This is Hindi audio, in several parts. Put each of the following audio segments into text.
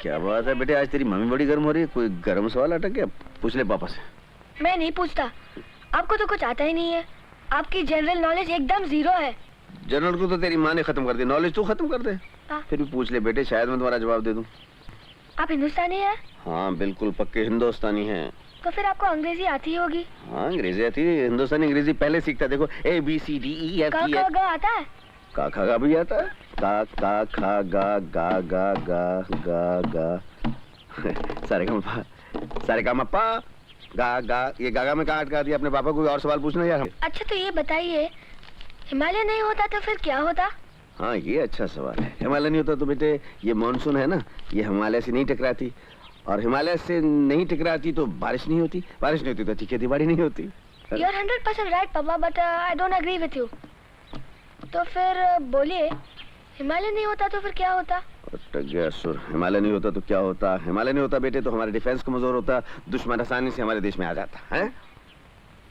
क्या बात है बेटे, आज तेरी मम्मी बड़ी गर्म हो रही है। कोई गर्म सवाल अटक गया? पूछ ले पापा से। मैं नहीं पूछता, आपको तो कुछ आता ही नहीं है। आपकी जनरल नॉलेज एकदम जीरो है। जनरल को तो तेरी माँ ने खत्म कर दिया, नॉलेज तू खत्म कर दे। फिर भी पूछ ले बेटे, शायद मैं तुम्हारा जवाब दे दूं। आप हिंदुस्तानी हैं? हाँ बिल्कुल पक्के हिंदुस्तानी हैं। तो फिर आपको अंग्रेजी आती होगी। हाँ अंग्रेजी आती है, हिंदुस्तानी अंग्रेजी पहले सीखता। देखो ABCDE F G ग आता है? का खा गा भी आता है। का खा गा गा गा गा गा गा सारे का मप्पा गा गा। ये गागा में कहाँ अटका दिया अपने पापा को? और सवाल पूछना यार। अच्छा तो ये बताइए, हिमालय नहीं होता तो फिर क्या होता? हाँ ये अच्छा सवाल है। हिमालय नहीं होता तो बेटे ये मानसून है ना, ये हिमालय से नहीं टकराती, और हिमालय से नहीं टकराती तो बारिश नहीं होती, बारिश नहीं होती तो अच्छी खेती बाड़ी नहीं होती। You are 100% right पापा, but I don't agree with you. तो फिर बोलिए, हिमालय नहीं होता तो फिर क्या होता? अटक गया सुर। हिमालय नहीं होता तो क्या होता? हिमालय नहीं होता बेटे तो हमारे डिफेंस कमजोर होता, दुश्मन आसानी से हमारे देश में आ जाता है।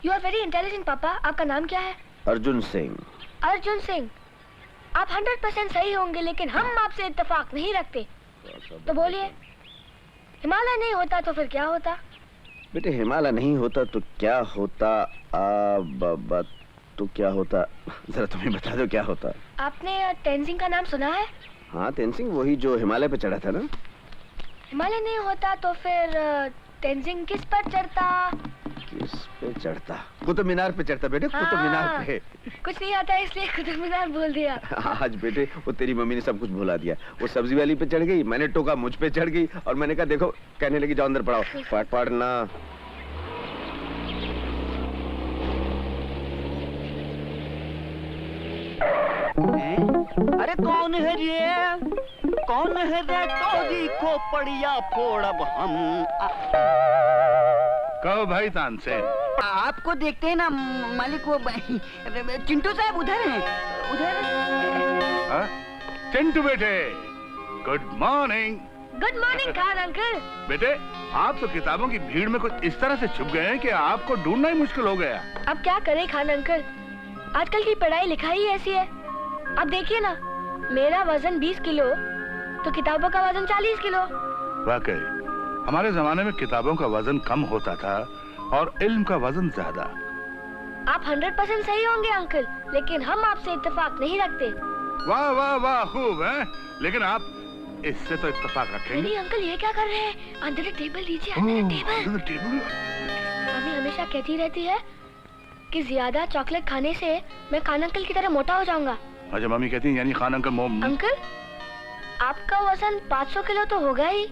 You are very intelligent पापा। आपका नाम क्या है? अर्जुन सिंह। अर्जुन सिंह, आप 100% सही होंगे, लेकिन हम आपसे इत्तेफाक नहीं रखते। तो बोलिए, हिमालय नहीं होता तो फिर क्या होता? बेटे हिमालय नहीं होता तो क्या होता? तो क्या होता, जरा तुम्हें बता दो क्या होता। आपने तेंजिंग का नाम सुना है? हाँ तेंजिंग, वही जो हिमालय पे चढ़ा था ना। हिमालय नहीं होता तो फिर तेंजिंग किस पर चढ़ता? किस पे चढ़ता? कुतुब मीनार पे चढ़ता बेटे। कुतुब मीनार पे। कुछ नहीं आता इसलिए कुतुब मीनार बोल दिया। आज बेटे वो तेरी मम्मी ने सब कुछ भुला दिया। वो सब्जी वाली पे चढ़ गई, मैंने टोका मुझ पे चढ़ गई, और मैंने कहा देखो, कहने लगी जाओ अंदर पढ़ाओ। पाठ पढ़ना। अरे कौन है रे, कौन है रे, तोरी को पड़िया फोड़ अब हम। कहो भाई तानसेन। आपको देखते हैं ना मालिक, वो चिंटू साहब उधर हैं, उधर। चिंटू बेटे, good morning. Good morning Khan uncle. बेटे आप तो किताबों की भीड़ में कुछ इस तरह से छुप गए हैं कि आपको ढूंढना ही मुश्किल हो गया। अब क्या करें खान अंकल, आजकल की पढ़ाई लिखाई ऐसी है। अब देखिए ना, मेरा वजन 20 किलो तो किताबों का वजन 40 किलो। वाकई हमारे जमाने में किताबों का वजन कम होता था और इल्म का वजन ज्यादा। आप 100% सही होंगे अंकल, लेकिन हम आपसे इत्तेफाक नहीं रखते। वाह वाह वाह, खूब है, लेकिन आप इससे तो इत्तेफाक रखेंगे। नहीं अंकल, ये क्या कर रहे हैं? अंदर टेबल लीजिए, अंदर टेबल। मम्मी हमेशा कहती रहती है कि ज्यादा चॉकलेट खाने से मैं खान अंकल की तरह मोटा हो जाऊंगा। अच्छा मम्मी कहती हैं यानी खान अंकल अंकल आपका वजन 500 किलो तो होगा ही।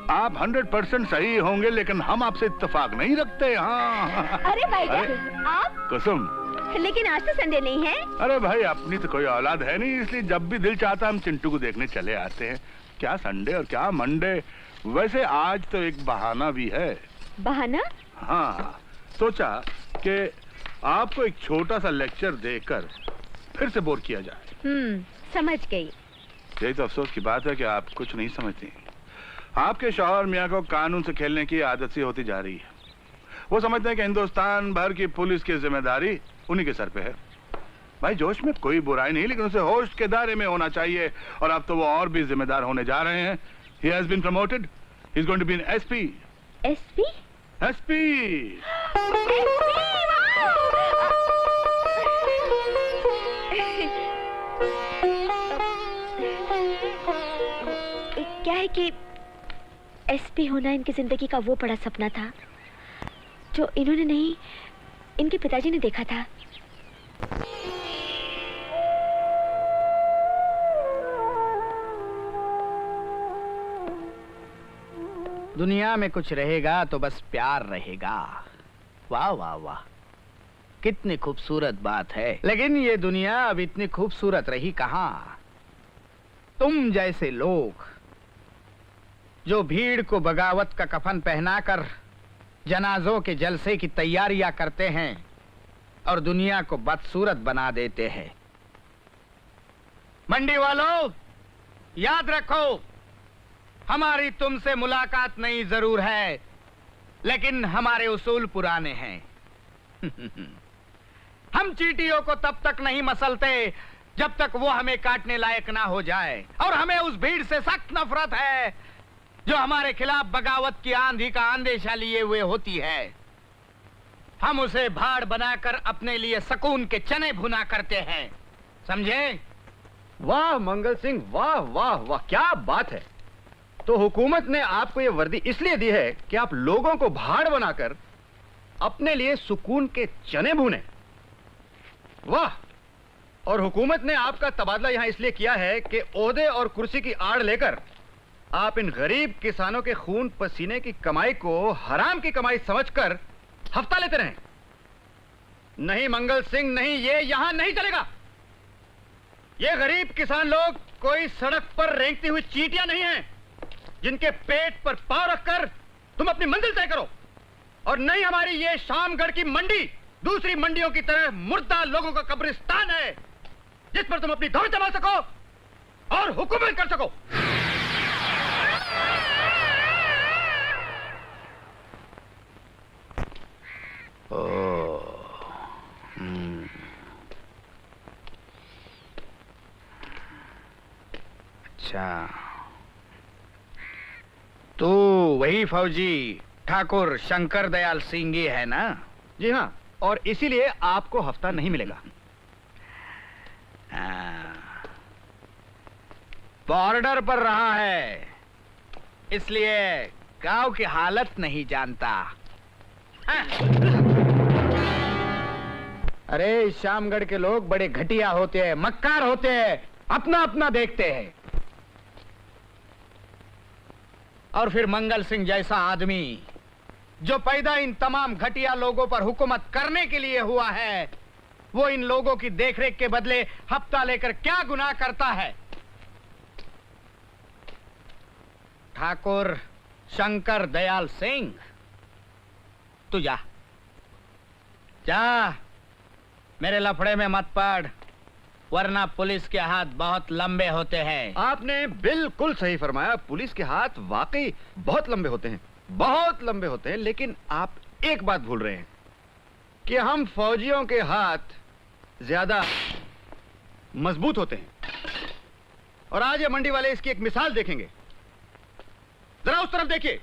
आप 100% सही होंगे, लेकिन हम आपसे इत्तेफाक नहीं रखते। हाँ अरे भाई आप कसम। लेकिन आज तो संडे नहीं है। अरे भाई अपनी तो कोई औलाद है नहीं, इसलिए जब भी दिल चाहता हम चिंटू को देखने चले आते हैं। क्या संडे और क्या मंडे। वैसे आज तो एक बहाना भी है। बहाना? हाँ, सोचा कि आपको एक छोटा सा लेक्चर देकर फिर से बोर किया जाए। समझ गई। यही तो अफसोस की बात है कि आप कुछ नहीं समझती। आपके शौहर मियाँ को कानून से खेलने की आदत सी होती जा रही है। वो समझते हैं कि हिंदुस्तान भर की पुलिस की जिम्मेदारी उन्हीं के सर पे है। भाई जोश में कोई बुराई नहीं, लेकिन उसे होश के दायरे में होना चाहिए, और अब तो वो और भी जिम्मेदार होने जा रहे हैं। He has been promoted. He's going to be an SP. SP? SP. क्या है कि SP होना इनकी जिंदगी का वो बड़ा सपना था जो इन्होंने नहीं, इनके पिताजी ने देखा था। दुनिया में कुछ रहेगा तो बस प्यार रहेगा। वाह वाह वाह, कितनी खूबसूरत बात है। लेकिन ये दुनिया अब इतनी खूबसूरत रही कहां। तुम जैसे लोग जो भीड़ को बगावत का कफन पहनाकर जनाजों के जलसे की तैयारियां करते हैं और दुनिया को बदसूरत बना देते हैं। मंडी वालों याद रखो, हमारी तुमसे मुलाकात नई जरूर है, लेकिन हमारे उसूल पुराने हैं। हम चींटियों को तब तक नहीं मसलते जब तक वो हमें काटने लायक ना हो जाए, और हमें उस भीड़ से सख्त नफरत है जो हमारे खिलाफ बगावत की आंधी का अंदेशा लिए हुए होती है, हम उसे भाड़ बनाकर अपने लिए सुकून के चने भुना करते हैं, समझे? वाह मंगल सिंह, वाह वाह वाह, क्या बात है। तो हुकूमत ने आपको ये वर्दी इसलिए दी है कि आप लोगों को भाड़ बनाकर अपने लिए सुकून के चने भूने। वाह। और हुकूमत ने आपका तबादला यहां इसलिए किया है कि ओहदे और कुर्सी की आड़ लेकर आप इन गरीब किसानों के खून पसीने की कमाई को हराम की कमाई समझकर हफ्ता लेते रहें। नहीं मंगल सिंह, नहीं, ये यहां नहीं चलेगा। ये गरीब किसान लोग कोई सड़क पर रेंगती हुई चींटियां नहीं हैं जिनके पेट पर पांव रखकर तुम अपनी मंजिल तय करो। और नहीं हमारी ये शामगढ़ की मंडी दूसरी मंडियों की तरह मुर्दा लोगों का कब्रिस्तान है जिस पर तुम अपनी दौड़ जमा सको और हुकूमत कर सको। अच्छा, तो वही फौजी ठाकुर शंकर दयाल सिंह ही है ना? जी हां, और इसीलिए आपको हफ्ता नहीं मिलेगा। बॉर्डर पर रहा है इसलिए गांव की हालत नहीं जानता। अरे शामगढ़ के लोग बड़े घटिया होते हैं, मक्कार होते हैं, अपना अपना देखते हैं। और फिर मंगल सिंह जैसा आदमी जो पैदा इन तमाम घटिया लोगों पर हुकूमत करने के लिए हुआ है, वो इन लोगों की देखरेख के बदले हफ्ता लेकर क्या गुनाह करता है? ठाकुर शंकर दयाल सिंह, तू जा जा, मेरे लफड़े में मत पड़, वरना पुलिस के हाथ बहुत लंबे होते हैं। आपने बिल्कुल सही फरमाया, पुलिस के हाथ वाकई बहुत लंबे होते हैं, बहुत लंबे होते हैं। लेकिन आप एक बात भूल रहे हैं कि हम फौजियों के हाथ ज्यादा मजबूत होते हैं। और आज ये मंडी वाले इसकी एक मिसाल देखेंगे। जरा उस तरफ देखिए,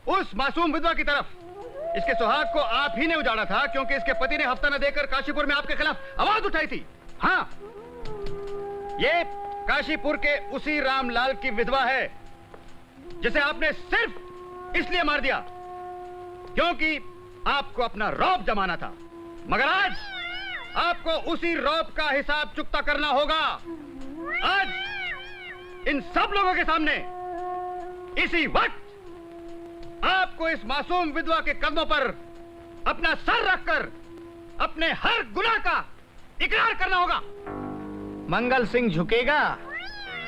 उस मासूम विधवा की तरफ। इसके सुहाग को आप ही ने उजाड़ा था क्योंकि इसके पति ने हफ्ता न देकर काशीपुर में आपके खिलाफ आवाज उठाई थी। हाँ, ये काशीपुर के उसी रामलाल की विधवा है जिसे आपने सिर्फ इसलिए मार दिया क्योंकि आपको अपना रौब जमाना था। मगर आज आपको उसी रौब का हिसाब चुकता करना होगा। आज इन सब लोगों के सामने इसी वक्त आपको इस मासूम विधवा के कदमों पर अपना सर रखकर अपने हर गुनाह का इकरार करना होगा। मंगल सिंह झुकेगा,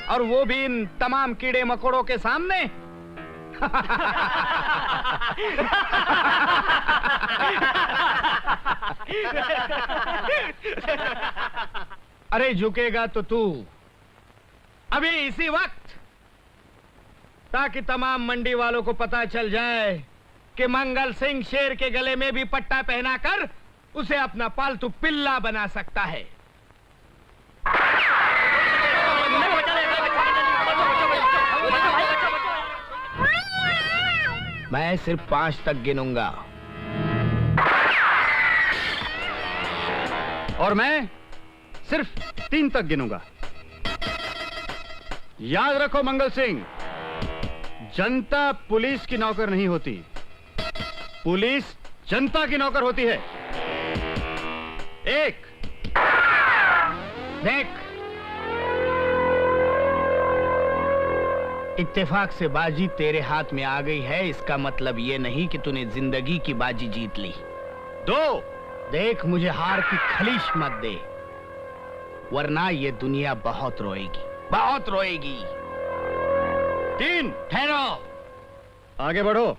और वो भी इन तमाम कीड़े मकोड़ों के सामने। अरे झुकेगा तो तू अभी इसी वक्त, ताकि तमाम मंडी वालों को पता चल जाए कि मंगल सिंह शेर के गले में भी पट्टा पहनाकर उसे अपना पालतू पिल्ला बना सकता है। मैं सिर्फ 5 तक गिनूंगा और मैं सिर्फ 3 तक गिनूंगा। याद रखो मंगल सिंह, जनता पुलिस की नौकर नहीं होती, पुलिस जनता की नौकर होती है। 1, देख, इत्तेफाक से बाजी तेरे हाथ में आ गई है, इसका मतलब ये नहीं कि तूने जिंदगी की बाजी जीत ली। 2, देख, मुझे हार की खलीश मत दे, वरना ये दुनिया बहुत रोएगी, बहुत रोएगी। 3, ठहरो, आगे बढ़ो।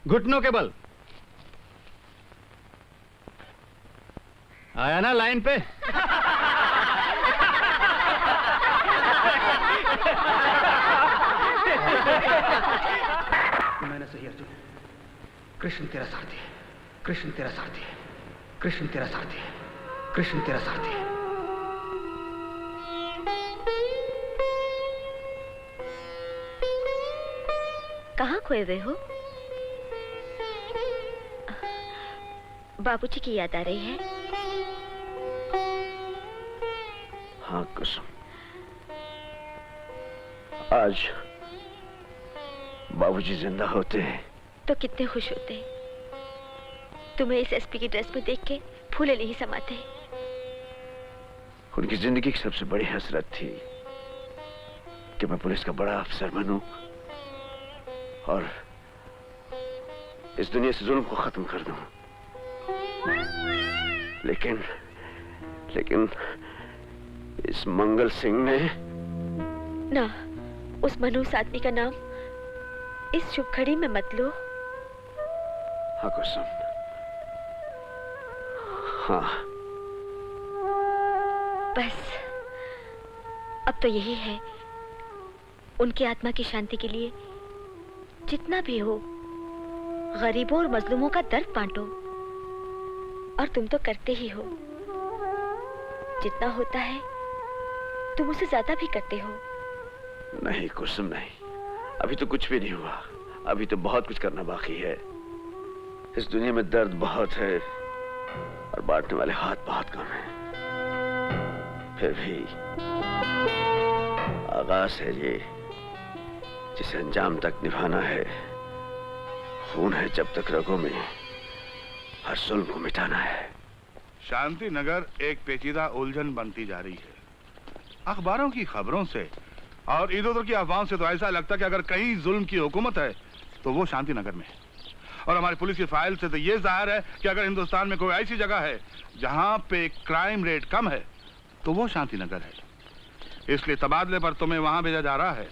घुटनों के बल। आया ना लाइन पे? सही अर्जुन, कृष्ण तेरा सारथी है, कृष्ण तेरा सारथी है, कृष्ण तेरा सारथी है, कृष्ण तेरा सारथी है। कहाँ खोए हुए हो? बाबूजी की याद आ रही है? हाँ कुसुम, आज बाबूजी जिंदा होते हैं तो कितने खुश होते। तुम्हें इस एसपी की ड्रेस में देख के फूले नहीं समाते। उनकी जिंदगी की सबसे बड़ी हसरत थी कि मैं पुलिस का बड़ा अफसर बनूं और इस दुनिया से जुल्म को खत्म कर दूं। लेकिन इस मंगल सिंह ने ना, उस मनहूस आदमी का नाम इस शुभ घड़ी में मत लो। हाँ कुसुम, हाँ। बस अब तो यही है, उनकी आत्मा की शांति के लिए जितना भी हो गरीबों और मजलूमों का दर्द बांटो। और तुम तो करते ही हो, जितना होता है तुम उसे ज्यादा भी करते हो। नहीं कुसुम नहीं, अभी तो कुछ भी नहीं हुआ, अभी तो बहुत कुछ करना बाकी है। इस दुनिया में दर्द बहुत है और बांटने वाले हाथ बहुत कम हैं। फिर भी आगाज है ये, जिसे अंजाम तक निभाना है। खून है जब तक रगों में, हर जुल्म को मिटाना है। शांति नगर एक पेचीदा उलझन बनती जा रही है। अखबारों की खबरों से और इधर उधर की अफवाहों से तो ऐसा लगता है कि अगर कहीं जुल्म की हुकूमत है तो वो शांति नगर में है। और हमारी पुलिस की फाइल से तो ये जाहिर है कि अगर हिंदुस्तान में कोई ऐसी जगह है जहां पे क्राइम रेट कम है तो वो शांति नगर है। इसलिए तबादले पर तुम्हें वहां भेजा जा रहा है,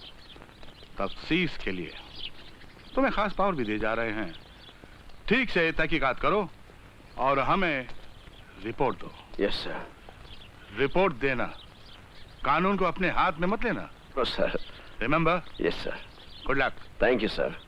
तफ्तीश के लिए। तुम्हें खास पावर भी दिए जा रहे हैं। ठीक से तहकीकात करो और हमें रिपोर्ट दो। Yes sir. रिपोर्ट देना, कानून को अपने हाथ में मत लेना। No sir. Remember? Yes sir. Good luck. Thank you sir.